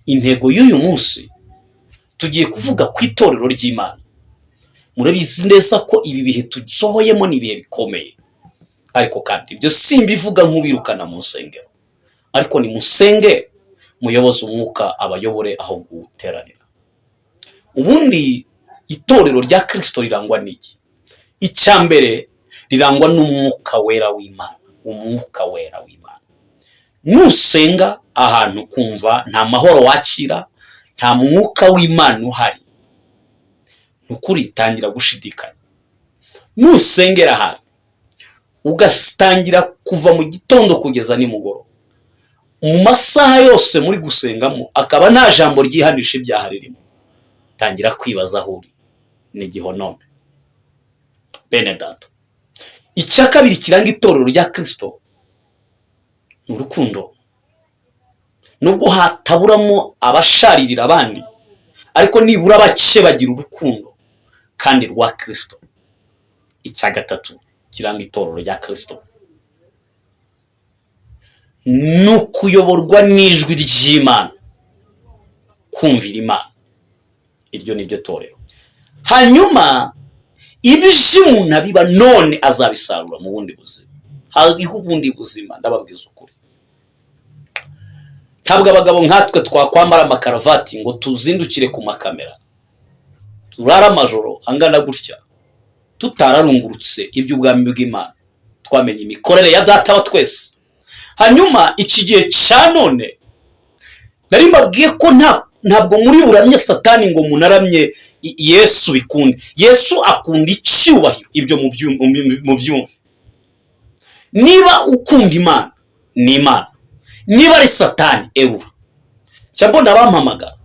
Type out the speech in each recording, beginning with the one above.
intego y'uyu munsi tugiye kuvuga ku itorero ry'Imana. Murabizi neza ko ibi bihe tusohoyemo ni ibihe bikomeye, ariko kandi ibyo simbivuga nk'ubirukana mu nsengero, ariko ni musenge muyoboze umwuka abayobore aho guteranira. Ubundi itorero rya Kristo rirangwa n'iki? Icyambere rirangwa n'umwuka wera w'Imana, umwuka wera w'Imana. Nusenga ahantu kumva nta mahoro wakira, nta mwuka w'Imana uhari, nukuri tangira gushidikanya. Nusengera ahantu ugastangira kuva mu gitondo kugeza nimugoroba, mu masaha yose muri gusengamo akaba nta jambo ryihanisha ibyaha ririmo, tangira kwibaza aho uri, ni gihonome. Bene data, icya kabiri kiranga itorero rya Kristo ni urukundo. Nubwo hataburamo abasharirira abandi, ariko nibura bake bagira urukundo kandi rwa Kristo. Icya gatatu kiranga itorero rya Kristo ni ukuyoborwa n'ijwi ry'Imana, kumvira Imana. Iryo ni ryo torero. Hanyuma ibyo umuntu abiba none azabisarura mu bundi buzima. Hariho ubundi buzima, ndababwiza ukuri. Ntabwo abagabo nkatwe twakwambara amakaravati ngo tuzindukire ku makamera, turara amajoro angana gutya tutararungurutse iby'ubwami bw'Imana, twamenye imikorere ya data wa twese. Hanyuma iki gihe cya none nari mbabwiye ko ntabwo muri buramye Satani ngo munaramye Yesu bikunde. Yesu akunda icyubahiro, ibyo mu byumve. Niba ukunda Imana ni Imana, niba ari Satani erura. Cyangwa ndabampamagara.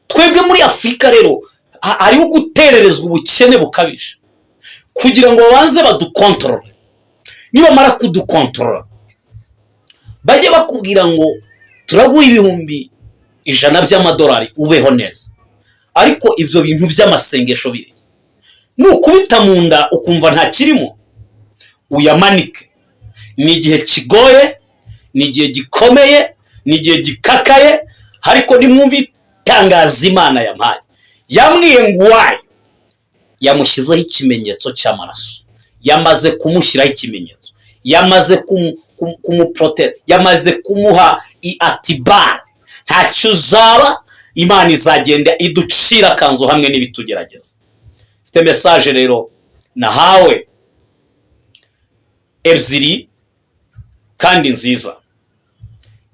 Twebwe muri Afurika rero hariho gutererezwa ubukene bukabije kugira ngo babanze badukontorore. Niba mara kudukontorora bajye bakubwira ngo turaguha $100,000 by'amadolari ubeho neza, ariko ibyo bintu by'amasengesho biri nukubita mu nda ukumva nta kirimo, uyamanike. Ni igihe kigoye, ni igihe gikomeye, ni igihe gikakaye, ariko nimwumve itangaza Imana yampaye. Yambwiye ngo wayo yamushyizeho ikimenyetso cy'amaraso, yamaze kumushyiraho ikimenyetso, yamaze kumuprotect, yamaze kumuha atibara. Ntacyo uzaba, Imana izagenda iducira kanzo hamwe n'ibitugerageza. Mfite message rero nahawe ebyiri kandi nziza.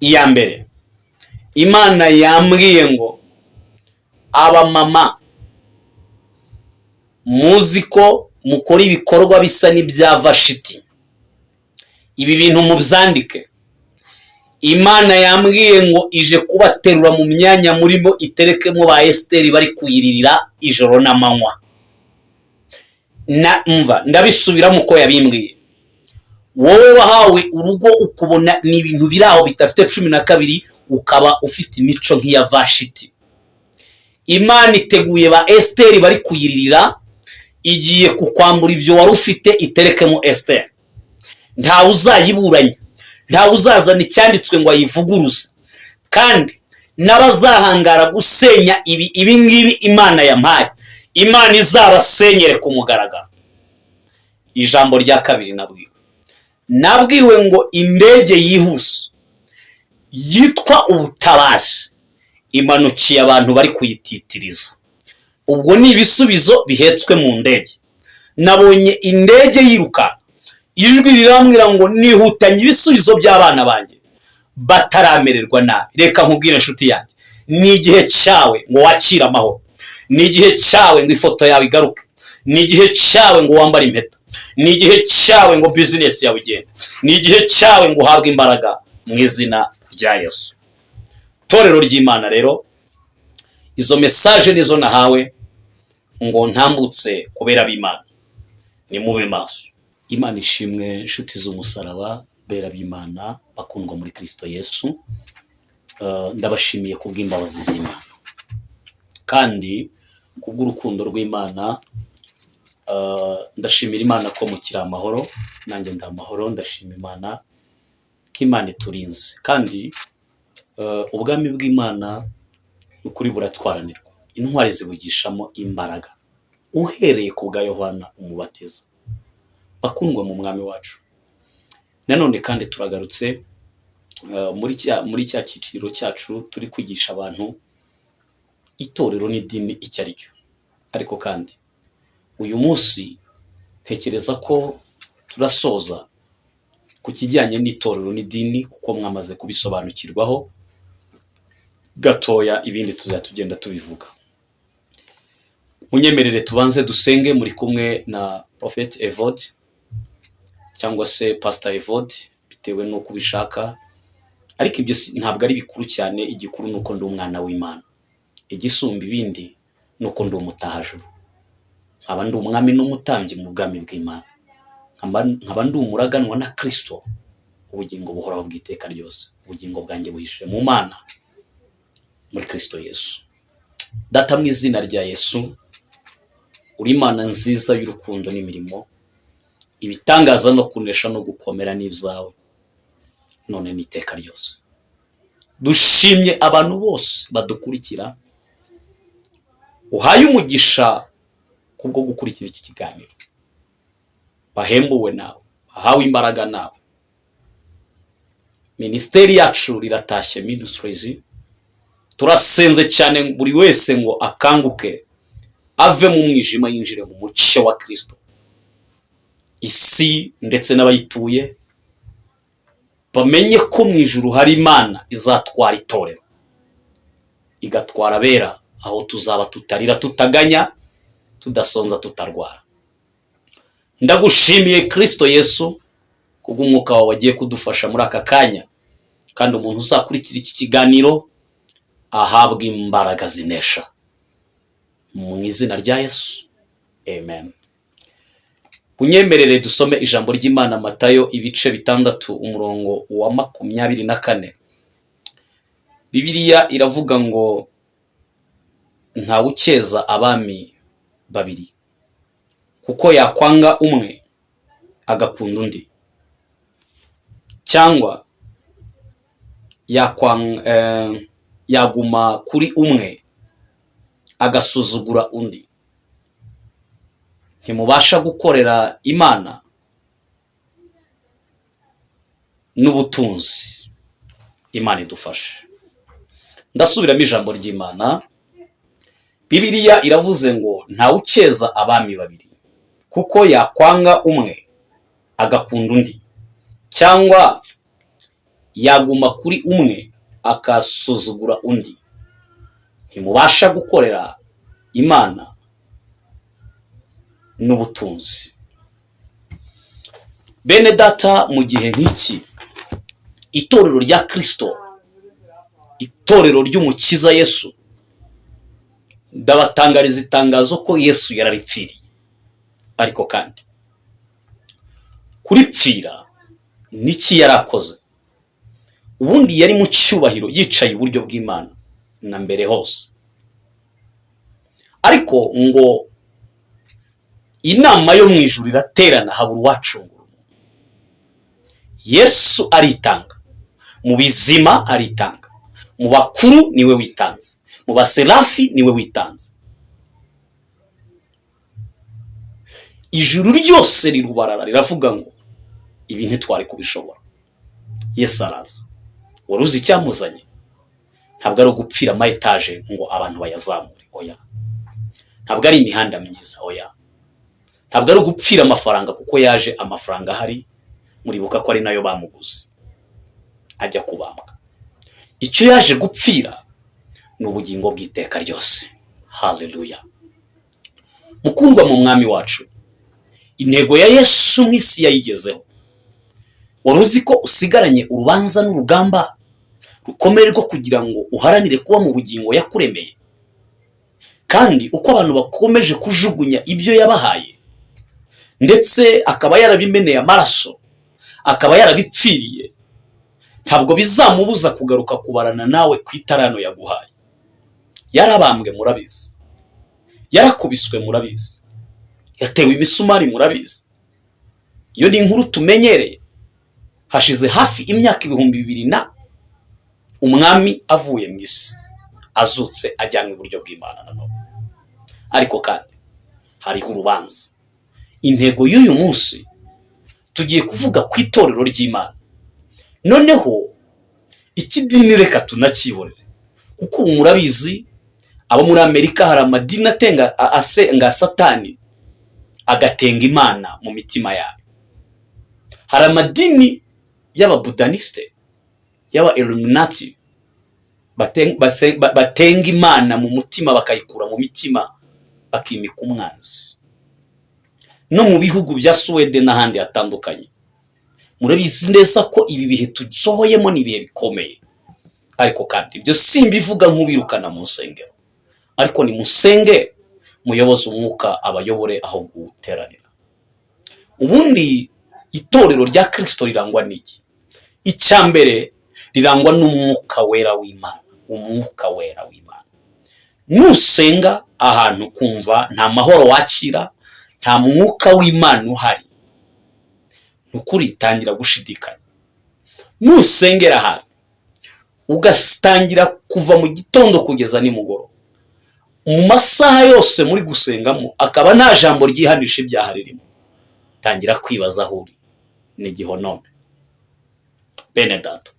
Iya mbere, Imana yambwiye ngo aba mama muzi ko mukora ibikorwa bisa n'ibya Vashiti, ibi bintu mubyandike. Imana yambwiye ngo ije kubaterura mu myanya murimo iterekemo ba Esteri bari kuyiririra ijoro n'amanywa. Ndabisubiramo uko yabimbwiye. Wowe wahawe urugo ukubona ni ibintu biraho bitafite 12, ukaba ufite imico nk'iya Vashiti. Imana iteguye ba Esteri bari kuyiririra, igiye kukwambura ibyo wari ufite iterekemo Esteri. Nta uzayiburanya, nta uzazana icyanditswe ngo ayivuguruze, kandi n'abazahangara gusenya ibi ngibi Imana yampaye, Imana izabasenyere ku mugaragaro. Ijambo rya kabiri nabwiwe ngo indege yihuse yitwa ubutabazi imanukiye abantu bari kuyititiriza. Ubwo ni ibisubizo bihetswe mu ndege. Nabonye indege yiruka, ijwi rirambwira ngo nihutanye ibisubizo by'abana banjye bataramererwa nabi. Reka nkubwire inshuti yanjye, ni igihe cyawe ngo wakire amahoro, ni igihe cyawe ngo ifoto yawe igaruke, ni igihe cyawe ngo wambare impeta, ni igihe cyawe ngo business yawe igende, ni igihe cyawe ngo uhabwe imbaraga mu izina rya Yesu. Torero ry'Imana rero, izo message nizo nahawe ngo ntambutse kubera b'Imana. Ni mube maso. Imana ishimwe inshuti z'umusaraba, bera b'Imana bakundwa muri Kristo Yesu. Ndabashimiye kubw'imbabazi z'Imana kandi kubw'urukundo rw'Imana. Ndashimira Imana ko mukira amahoro, nanjye ndamahoro. Ndashima Imana ko Imana iturinze kandi ubwami bw'Imana ukuri buratwaranirwa, intwari zibugishamo imbaraga, uhereye ku bwa Yohana umubatiza. Bakundwa mu mwami wacu, nanone kandi turagarutse muri cya cyiciro cyacu turi kwigisha abantu itorero n'idini icyo ari cyo. Ariko kandi uyu munsi tekereza ko turasoza ku kijyanye n'itorero n'idini, kuko mwamaze kubisobanukirwaho gatoya, ibindi tugenda tubivuga. Munyemerere tubanze dusenge muri kumwe na Prophet Evode cyangwa se Pastor Evode, bitewe n'uko ubishaka. Ariko ibyo ntabwo ari bikuru cyane, igikuru nuko ndi umwana w'Imana, igisumba ibindi nuko ndi umutahajuru, nkaba ndi umwami n'umutambyi mu bwami bw'Imana, nkaba ndi umuraganwa na Kristo, ubugingo buhoraho bw'iteka ryose. Ubugingo bwanjye buhishe mu Mana muri Kristo Yesu. Data, mu izina rya Yesu, uri Imana nziza y'urukundo n'imirimo, ibitangaza no kunesha no gukomera n'ibyawe none n'iteka ryose. Dushimye abantu bose badukurikira, uhaye umugisha kubwo gukurikira iki kiganiro, bahembuwe nawe, bahawe imbaraga nawe. Ministeri yacu riratashye Ministries, turasenze cyane buri wese ngo akanguke, ave mu mwijima yinjire mu mucyo wa Kristo. Isi ndetse n'abayituye bamenye ko mu ijuru hari Imana izatwara itorero, igatwara abera aho tuzaba tutarira, tutaganya, tudasonza, tutarwara. Ndagushimiye Kristo Yesu kubw'umwuka wawe wagiye kudufasha muri aka kanya, kandi umuntu uzakurikira iki kiganiro ahabwa imbaraga zinesha mu izina rya Yesu, amen. Unyemerere dusome ijambo ry'Imana, Matayo ibice 6 umurongo wa 24. Bibiliya iravuga ngo ntawe ukeza abami babiri, kuko yakwanga umwe agakunda undi, cyangwa yaguma kuri umwe agasuzugura undi. Ntimubasha gukorera Imana n'ubutunzi. Imana idufashe. Ndasubiramo ijambo ry'Imana. Bibiliya iravuze ngo ntawe ukeza abami babiri, kuko yakwanga umwe agakunda undi, cyangwa yaguma kuri umwe akasuzugura undi. Ntimubasha gukorera Imana n'ubutunzi. Bene data, mu gihe nk'iki, itorero rya Kristo, itorero ry'umukiza Yesu, ndabatangariza itangazo ko Yesu yararipfiriye. Ariko kandi kuripfira niki yarakoze? Ubundi yari mu cyubahiro yicaye iburyo bw'Imana na mbere hose. Ariko ngo inama yo mu ijuru iraterana, habura uwacungura umuntu. Yesu aritanga, mu bizima aritanga, mu bakuru niwe witanze, mu baserafi niwe witanze. Ijuru ryose rirubarara riravuga ngo ibi ntitwari kubishobora. Yesu araza. Waruzi icyamuzanye? Ntabwo ari ugupfira ama etaje ngo abantu bayazamure, oya. Ntabwo ari imihanda myiza, oya. Ntabwo ari ugupfira amafaranga kuko yaje amafaranga ahari, muribuka ko ari nayo bamuguze ajya kubambwa. Icyo yaje gupfira ni ubugingo bw'iteka ryose. Haleluya. Mukundwa mu mwami wacu, intego ya Yesu mw'isi yayigezeho. Waruzi ko usigaranye urubanza n'urugamba rukomeye rwo kugira ngo uharanire kuba mu bugingo yakuremeye, kandi uko abantu bakomeje kujugunya ibyo yabahaye, ndetse akaba yarabimeneye amaraso, akaba yarabipfiriye, ntabwo bizamubuza kugaruka kubarana nawe ku itarano yaguhaye. Yarabambwe murabizi, yarakubiswe murabizi, yatewe imisumari murabizi. Iyo ni inkuru tumenyereye. Hashize hafi imyaka 2000 na umwami avuye mu isi azutse ajyanwe iburyo bw'Imana nanone. Ariko kandi hariho urubanza. Intego y'uyu munsi tugiye kuvuga ku itorero ry'Imana. Noneho ikidini reka tunakihorere, kuko ubu murabizi abo muri Amerika hari amadini asenga Satani agatenga Imana mu mitima yabo. Hari amadini y'ababudaniste, y'aba Illuminati batenga Imana mu mutima bakayikura mu mitima bakimika umwanzi. No mu bihugu bya Suwede n'ahandi hatandukanye murabizi neza ko ibi bihe tusohoyemo ni ibihe bikomeye. Ariko kandi ibyo simbivuga nk'ubirukana mu nsengero, ariko ni musenge muyoboze umwuka abayobore aho guteranira. Ubundi itorero rya Kristo rirangwa n'iki? Icyambere rirangwa n'umwuka wera w'Imana. Umwuka wera w'Imana nusenga ahantu kumva nta mahoro wakira, nta mwuka w'Imana uhari, nukuri tangira gushidikanya. Nusengera ahantu ugatangira kuva mu gitondo kugeza nimugoroba, mu masaha yose muri gusengamo akaba nta jambo ryihanisha ibyaha ririmo, tangira kwibaza aho uri. Ni gihonome. Bene data,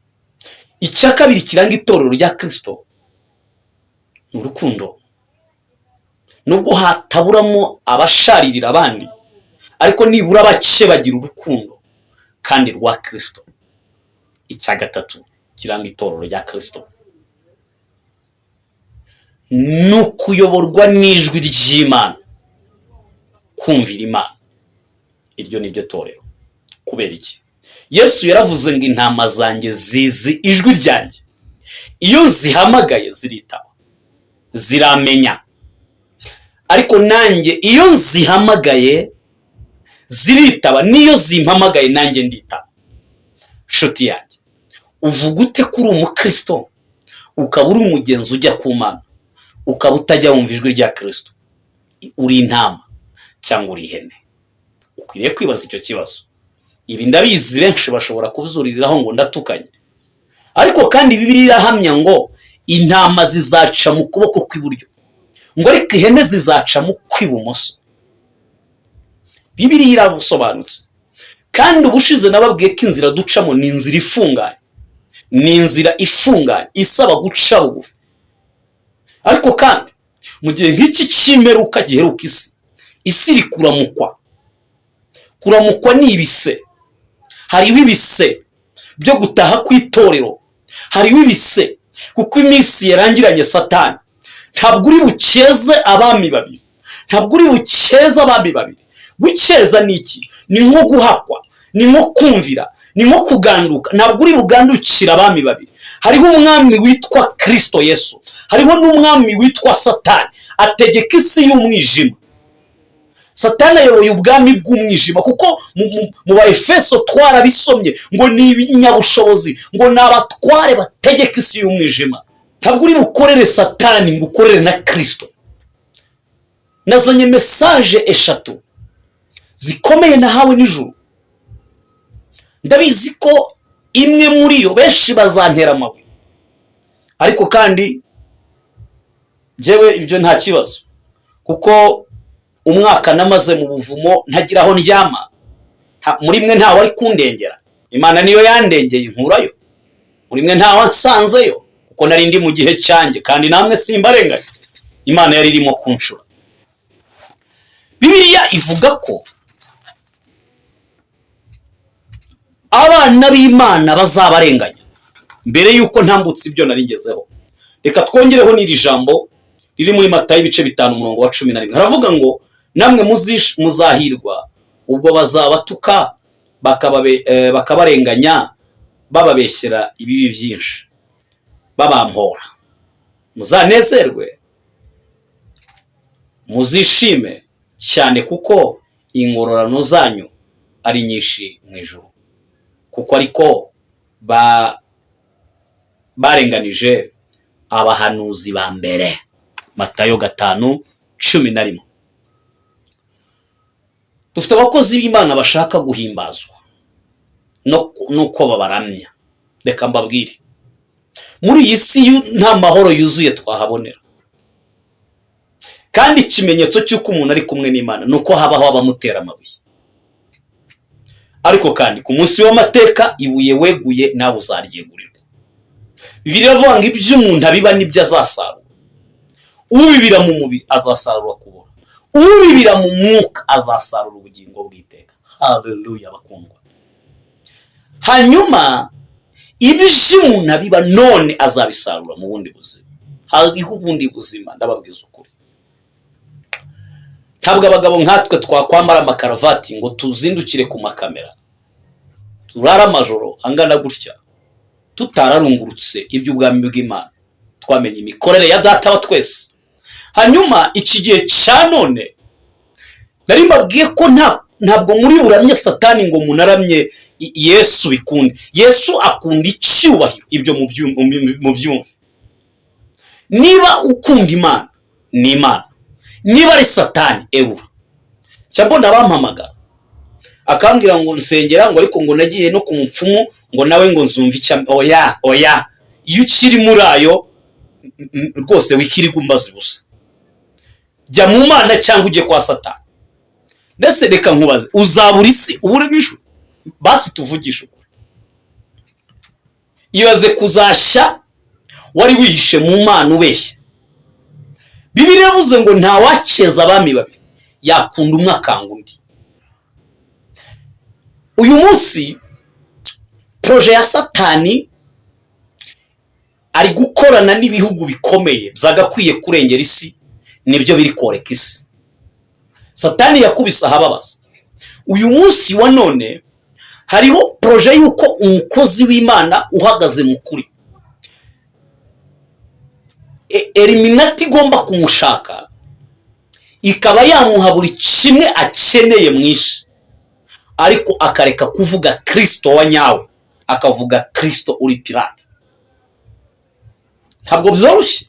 icya kabiri kiranga itorero rya Kristo ni urukundo. Nubwo hataburamo abasharirira abandi, ariko nibura bake bagira urukundo kandi rwa Kristo. Icya gatatu kiranga itorero rya Kristo ni ukuyoborwa n'ijwi ry'Imana, kumvira Imana. Iryo ni ryo torero. Kubera iki? Yesu yaravuze ngo intama zanjye zizi ijwi ryanjye, iyo zihamagaye ziritaba, ziramenya. Ariko nanjye iyo zihamagaye ziritaba, niyo zimpamagaye nanjye nditaba. Nshuti yanjye, uvuga ute kuri umukristo ukaba uri umugenzi ujya ku Mana, ukaba utajya wumva ijwi rya Kristo? Uri intama cyangwa uri ihene? Ukwiriye kwibaza icyo kibazo. Ibi ndabizi benshi bashobora kubizuririraho ngo ndatukanye, ariko kandi Bibiliya irahamya ngo intama zizaca mu kuboko kw'iburyo, ngo ariko ihene zizaca mu kw'ibumoso. Bibiliya irabusobanutse. Kandi ubushize nababwiye ko inzira ducamo ni inzira ifunganye, ni inzira ifunganye isaba guca bugufi. Ariko kandi mu gihe nk'iki cy'imperuka giheruka isi iri kuramukwa. Kuramukwa ni ibise. Hariho ibise byo gutaha kw'itorero, hariho ibise kuko iminsi yarangiranye Satani. Ntabwo uri bukeze abami babiri, ntabwo uri bukeze abami babiri. Gukeza ni iki? Ni nko guhakwa, ni nko kumvira, ni nko kuganduka. Ntabwo uri bugandukira abami babiri. Hariho umwami witwa Kristo Yesu, hariho n'umwami witwa Satani. Ategeka isi y'umwijima. Satani ayoboye ubwami bw'umwijima, kuko mu Efeso twarabisomye ngo ni ibinyabushobozi, ngo ni abatware bategeka isi y'umwijima. Ntabwo uri bukorere Satani ngo ukorere na Kristo. Nazanye message eshatu zikomeye nahawe nijoro. Ndabizi ko imwe muri yo benshi bazantera amabuye, ariko kandi jewe ibyo nta kibazo, kuko umwaka namaze mu buvumo ntagira aho ndyama. Muri mwe ntawe ari kundengera, Imana niyo yandengeye inkurayo. Muri mwe ntawe ansanzeyo, kuko nari ndi mu gihe cyanjye, kandi namwe simbarenganya. Imana yari irimo kunshura. Bibiliya ivuga ko abana b'Imana bazabarenganya mbere yuko ntambutse ibyo nari ngezeho. Reka twongereho n'iri jambo riri muri Matayo ibice 5:11. Haravuga ngo namwe muzahirwa ubwo bazabatuka bakabarenganya, bababeshyera ibibi byinshi, babampora. Muzanezerwe, muzishime cyane, kuko ingororano zanyu ari nyinshi mu ijuru, kuko ariko barenganije abahanuzi ba mbere. Matayo 5:11. Dufite abakozi b'Imana bashaka guhimbazwa nuko babaramya. Reka mbabwire, muri iyi si nta mahoro yuzuye twahabonera, kandi ikimenyetso cy'uko umuntu ari kumwe n'Imana nuko habaho abamutera amabuye. Ariko kandi ku munsi w'amateka ibuye weguye nawe uzaryegurirwa. Bibiliya iravuga ngo ibyo umuntu abiba nibyo azasarura. Ubibira mu mubiri azasarura kubora, ubibira mu mwuka azasarura ubugingo bw'iteka. Haleluya bakundwa. Hanyuma ibyo umuntu abiba none azabisarura mu bundi buzima. Hariho ubundi buzima, ndababwiza ukuri. Ntabwo abagabo nkatwe twakwambara amakaravati ngo tuzindukire ku makamera, turara amajoro angana gutya tutararungurutse iby'ubwami bw'Imana, twamenye imikorere ya data wa twese. Hanyuma iki gihe cya none nari mbabwiye ko ntabwo muri buramye Satani ngo munaramye Yesu bikunde. Yesu akunda icyubahiro, ibyo mu byumve. Niba ukunda Imana ni Imana, niba ari Satani erura. Cyangwa ndabampamagara akambwira ngo nsengera ngo ariko ngo nagiye no ku mupfumu ngo nawe ngo nzumva icya. Oya iyo ukiri muri ayo rwose wikiriga umbaza ubusa. Jya mu Mana cyangwa ujye kwa Satani. Ndetse reka nkubaze, uzabura isi ubure n'ijuru? Basi tuvugisha ukuri. Ibaze kuzashya wari wihishe mu Mana ubeshya. Bibiliya yavuze ngo nta waceza abami babiri, yakunda umwe akanga undi. Uyu munsi proje ya Satani ari gukorana n'ibihugu bikomeye byagakwiye kurengera isi, nibyo biri koreka isi. Satani yakubise ahababaza. Uyu munsi wa none hariho proje yuko umukozi w'Imana uhagaze mu kuri, Eliminati igomba kumushaka ikaba yamuha buri kimwe akeneye mwinshi, ariko akareka kuvuga Kristo wa nyawe, akavuga Kristo uri pirate. Ntabwo byoroshye,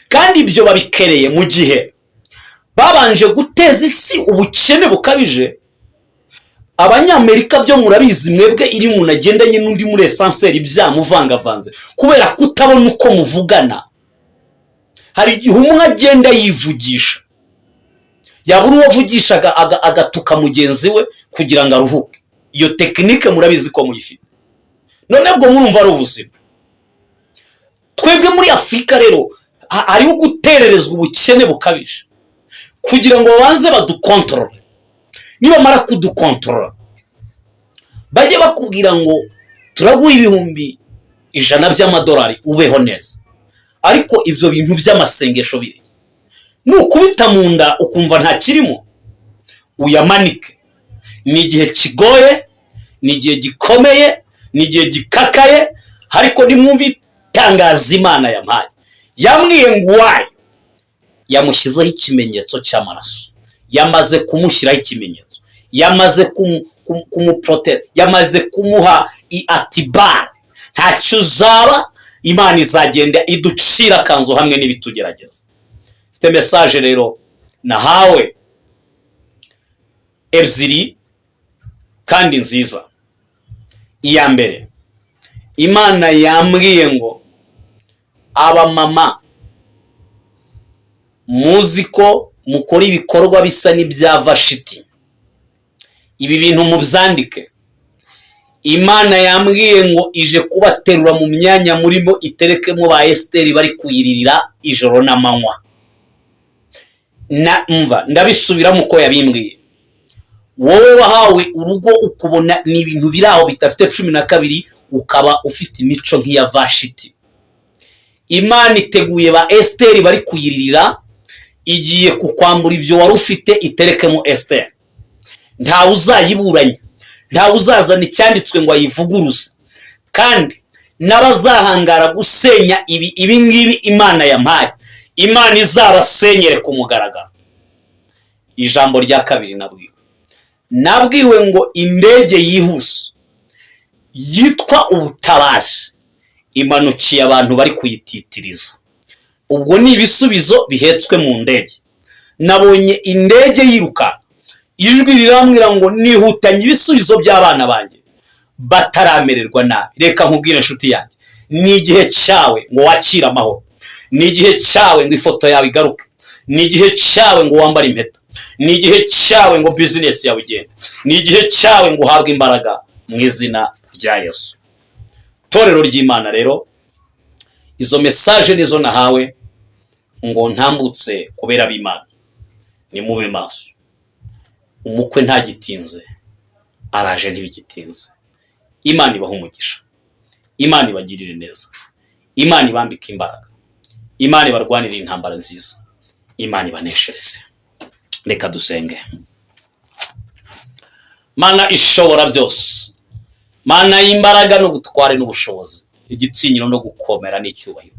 kandi ibyo babikereye mu gihe babanje guteza isi ubukene bukabije. Abanyamerika byo murabizi mwebwe, iri umuntu agendanye n'undi muri esanseri byamuvangavanze kubera kutabona uko muvugana. Hari igihe umwe agenda yivugisha, yabura uwo avugishaga agatuka mugenzi we kugira ngo aruhuke. Iyo tekinike murabizi ko muyifite. None bwo murumva ari ubuzima. Twebwe muri Afurika rero hariho gutererezwa ubukene bukabije kugira ngo babanze badukontorore. Nibamara kudukontorora bajye bakubwira ngo turaguha ibihumbi 100 by'amadolari ubeho neza. Ariko ibyo bintu by'amasengesho biri nukubita mu nda ukumva nta kirimo, uyamanike. Ni igihe kigoye, ni igihe gikomeye, ni igihe gikakaye, ariko nimwumve itangaza Imana yampaye. Yambwiye ngo wayo yamushyizeho ikimenyetso cy'amaraso, yamaze kumushyiraho ikimenyetso, yamaze kumuprotera, yamaze kumuha atibara. Ntacyo uzaba, Imana izagenda iducira kanzo hamwe n'ibitugerageza. Mfite message rero nahawe ebyiri kandi nziza. Iya mbere, Imana yambwiye ngo aba mama muzi ko mukora ibikorwa bisa n'ibya Vashiti, ibi bintu mubyandike. Imana yambwiye ngo ije kubaterura mu myanya murimo iterekemo ba Esteri bari kuyiririra ijoro n'amanywa. Ndabisubiramo uko yabimbwiye. Wowe wahawe urugo ukubona ni ibintu biraho bitafite 12, ukaba ufite imico nk'iya Vashiti. Imana iteguye ba Esteri bari kuyiririra, igiye kukwambura ibyo wari ufite iterekemo Esteri. Nta uzayiburanya, nta uzazana icyanditswe ngo ayivuguruze, kandi n'abazahangara gusenya ibi ngibi Imana yampaye, Imana izabasenyere ku mugaragaro. Ijambo rya kabiri nabwiwe ngo indege yihuse yitwa ubutabazi imanukiye abantu bari kuyititiriza. Ubwo ni ibisubizo bihetswe mu ndege. Nabonye indege yiruka, ijwi rirambwira ngo nihutanye ibisubizo by'abana banjye bataramererwa nabi. Reka nkubwire inshuti yanjye, ni igihe cyawe ngo wakire amahoro, ni igihe cyawe ngo ifoto yawe igaruke, ni igihe cyawe ngo wambare impeta, ni igihe cyawe ngo bizinesi yawe igende, ni igihe cyawe ngo uhabwe imbaraga mu izina rya Yesu. Torero ry'Imana rero, izo mesaje nizo nahawe ngo ntambutse kubera b'Imana. Ni mube maso, umukwe ntagitinze, araje ntibigitinze. Imana ibahe umugisha, Imana ibagirire neza, Imana ibambike imbaraga, Imana ibarwanirire intambara nziza, Imana ibaneshereze. Reka dusenge. Mana ishobora byose, Mana y'imbaraga no gutwara n'ubushobozi, igitinyiro no gukomera n'icyubahiro,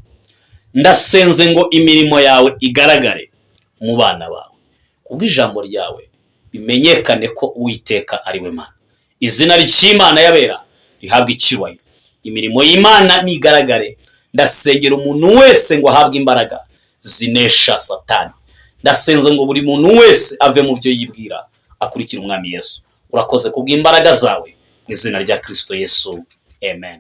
ndasenze ngo imirimo yawe igaragare mu bana bawe, kubw'ijambo ryawe bimenyekane ko Uwiteka ari we Mana. Izina ry'Imana yabera rihabwa icyubahiro, imirimo y'Imana nigaragare. Ndasengera umuntu wese ngo ahabwe imbaraga zinesha Satani. Ndasenze ngo buri muntu wese ave mu byo yibwira, akurikira umwami Yesu. Urakoze kubw'imbaraga zawe, mu izina rya Kristo Yesu, amen.